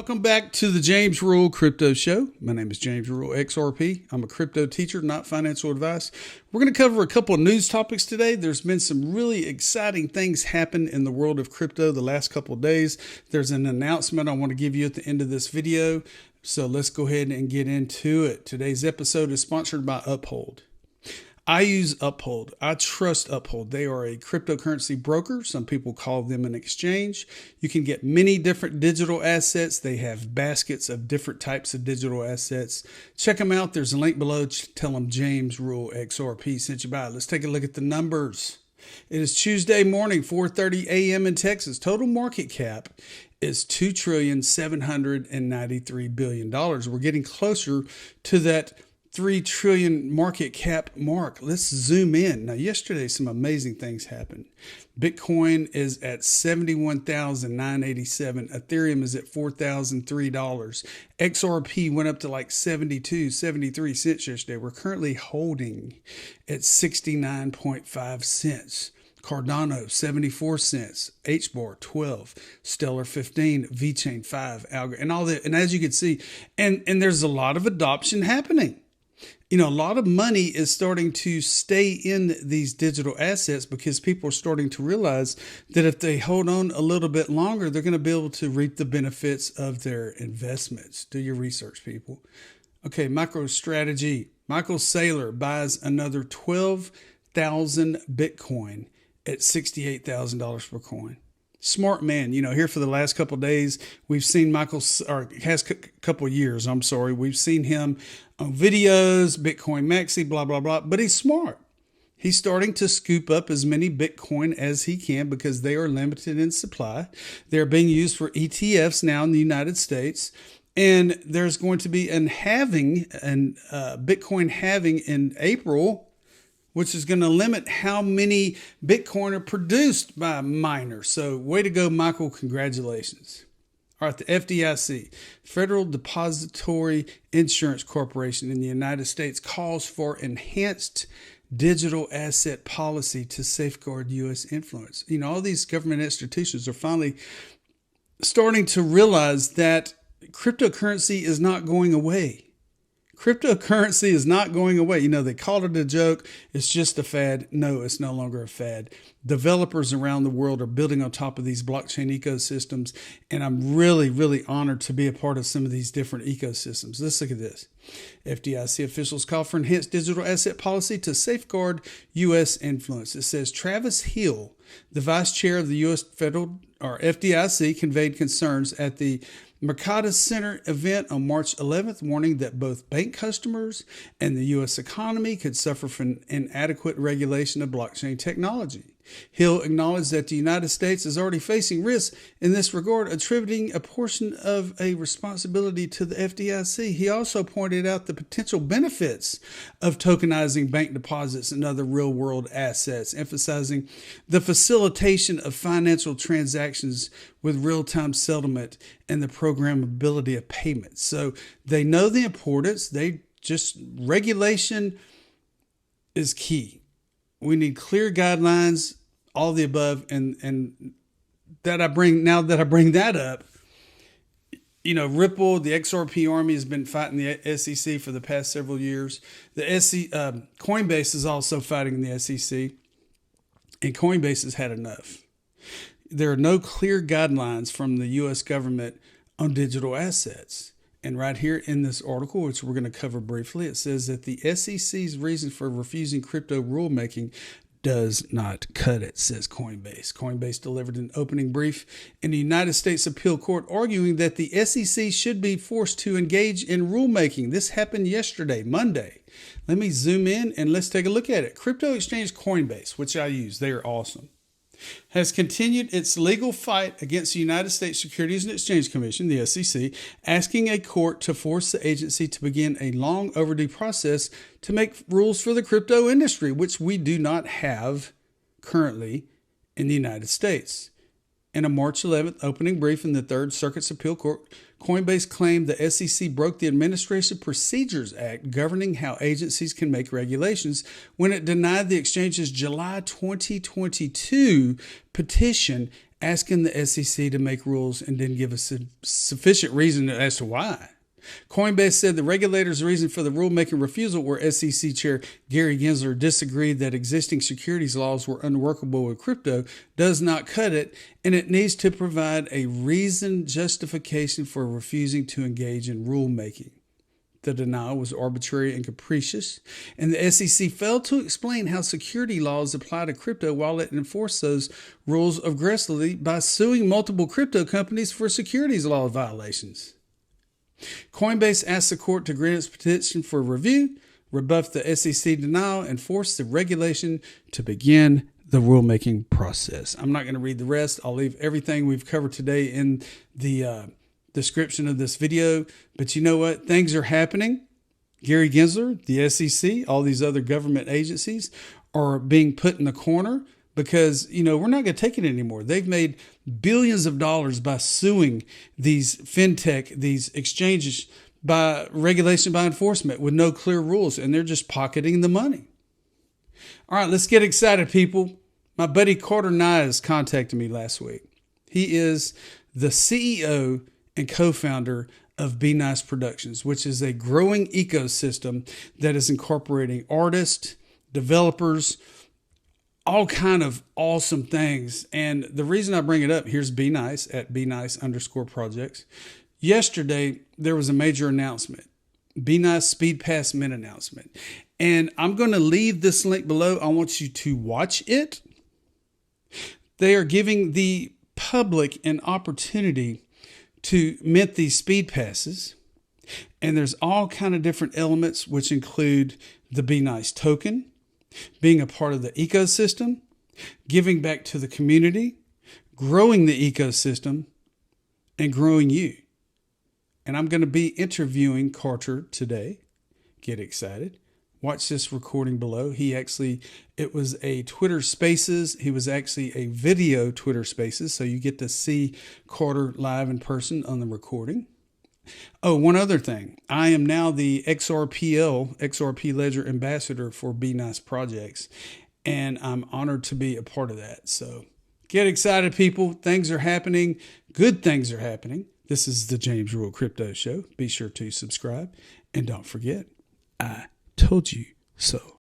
Welcome back to the James Rule Crypto Show. My name is James Rule, XRP. I'm a crypto teacher, not financial advice. We're going to cover a couple of news topics today. There's been some really exciting things happen in the world of crypto the last couple of days. There's an announcement I want to give you at the end of this video. So let's go ahead and get into it. Today's episode is sponsored by Uphold. I use Uphold. I trust Uphold. They are a cryptocurrency broker. Some people call them an exchange. You can get many different digital assets. They have baskets of different types of digital assets. Check them out. There's a link below. Tell them James Rule XRP sent you by. Let's take a look at the numbers. It is Tuesday morning, 4:30 a.m. in Texas. Total market cap is $2,793 billion. We're getting closer to that 3 trillion market cap mark. Let's zoom in. Now, yesterday, some amazing things happened. Bitcoin is at $71,987. Ethereum is at $4,003. XRP went up to like 72, 73 cents yesterday. We're currently holding at 69.5 cents. Cardano, 74 cents, HBAR, 12, Stellar, 15, VeChain, 5, Algo, and all that. And as you can see, and there's a lot of adoption happening. You know, a lot of money is starting to stay in these digital assets because people are starting to realize that if they hold on a little bit longer, they're going to be able to reap the benefits of their investments. Do your research, people. Okay, MicroStrategy. Michael Saylor buys another 12,000 Bitcoin at $68,000 per coin. Smart man. You know, here for the last couple of days, we've seen couple of years, we've seen him on videos, Bitcoin Maxi, blah, blah, blah, but he's smart. He's starting to scoop up as many Bitcoin as he can because they are limited in supply. They're being used for ETFs now in the United States. And there's going to be Bitcoin halving in April, which is going to limit how many Bitcoin are produced by miners. So way to go, Michael. Congratulations. All right, the FDIC, Federal Depository Insurance Corporation in the United States, calls for enhanced digital asset policy to safeguard U.S. influence. You know, all these government institutions are finally starting to realize that cryptocurrency is not going away. Cryptocurrency is not going away. You know, they called it a joke. It's just a fad. No, it's no longer a fad. Developers around the world are building on top of these blockchain ecosystems. And I'm really, really honored to be a part of some of these different ecosystems. Let's look at this. FDIC officials call for enhanced digital asset policy to safeguard U.S. influence. It says Travis Hill, the vice chair of the U.S. FDIC, conveyed concerns at the Mercatus Center event on March 11th, warning that both bank customers and the U.S. economy could suffer from inadequate regulation of blockchain technology. Hill acknowledged that the United States is already facing risks in this regard, attributing a portion of a responsibility to the FDIC. He also pointed out the potential benefits of tokenizing bank deposits and other real-world assets, emphasizing the facilitation of financial transactions with real-time settlement and the programmability of payments. So they know the importance. Regulation is key. We need clear guidelines, all the above, and that I bring that up. You know, Ripple, the XRP army has been fighting the SEC for the past several years. Coinbase is also fighting the SEC, and Coinbase has had enough. There are no clear guidelines from the U.S. government on digital assets. And right here in this article, which we're going to cover briefly, it says that the SEC's reason for refusing crypto rulemaking does not cut it, says Coinbase. Coinbase delivered an opening brief in the United States Appeal Court arguing that the SEC should be forced to engage in rulemaking. This happened yesterday, Monday. Let me zoom in and let's take a look at it. Crypto exchange Coinbase, which I use, they are awesome, has continued its legal fight against the United States Securities and Exchange Commission, the SEC, asking a court to force the agency to begin a long overdue process to make rules for the crypto industry, which we do not have currently in the United States. In a March 11th opening brief in the Third Circuit's Appeal Court, Coinbase claimed the SEC broke the Administrative Procedures Act governing how agencies can make regulations when it denied the exchange's July 2022 petition asking the SEC to make rules and didn't give a sufficient reason as to why. Coinbase said the regulator's reason for the rulemaking refusal, where SEC Chair Gary Gensler disagreed that existing securities laws were unworkable with crypto, does not cut it, and it needs to provide a reasoned justification for refusing to engage in rulemaking. The denial was arbitrary and capricious, and the SEC failed to explain how security laws apply to crypto while it enforced those rules aggressively by suing multiple crypto companies for securities law violations. Coinbase asked the court to grant its petition for review, rebuff the SEC denial, and force the regulation to begin the rulemaking process. I'm not going to read the rest. I'll leave everything we've covered today in the description of this video. But you know what? Things are happening. Gary Gensler, the SEC, all these other government agencies are being put in the corner because, we're not going to take it anymore. They've made billions of dollars by suing these fintech, these exchanges, by regulation, by enforcement with no clear rules, and they're just pocketing the money. All right, let's get excited, people. My buddy Carter Nyes contacted me last week. He is the CEO and co-founder of BNICE Productions, which is a growing ecosystem that is incorporating artists, developers, all kind of awesome things. And the reason I bring it up, here's BNICE at BNICE_projects. Yesterday, there was a major announcement, BNICE Speed Pass Mint announcement. And I'm going to leave this link below. I want you to watch it. They are giving the public an opportunity to mint these speed passes. And there's all kind of different elements, which include the BNICE token, being a part of the ecosystem, giving back to the community, growing the ecosystem, and growing you. And I'm going to be interviewing Carter today. Get excited. Watch this recording below. It was a Twitter Spaces. He was actually a video Twitter Spaces. So you get to see Carter live in person on the recording. Oh, one other thing. I am now the XRP Ledger Ambassador for BNICE Projects, and I'm honored to be a part of that. So get excited, people. Things are happening. Good things are happening. This is the James Rule Crypto Show. Be sure to subscribe, and don't forget, I told you so.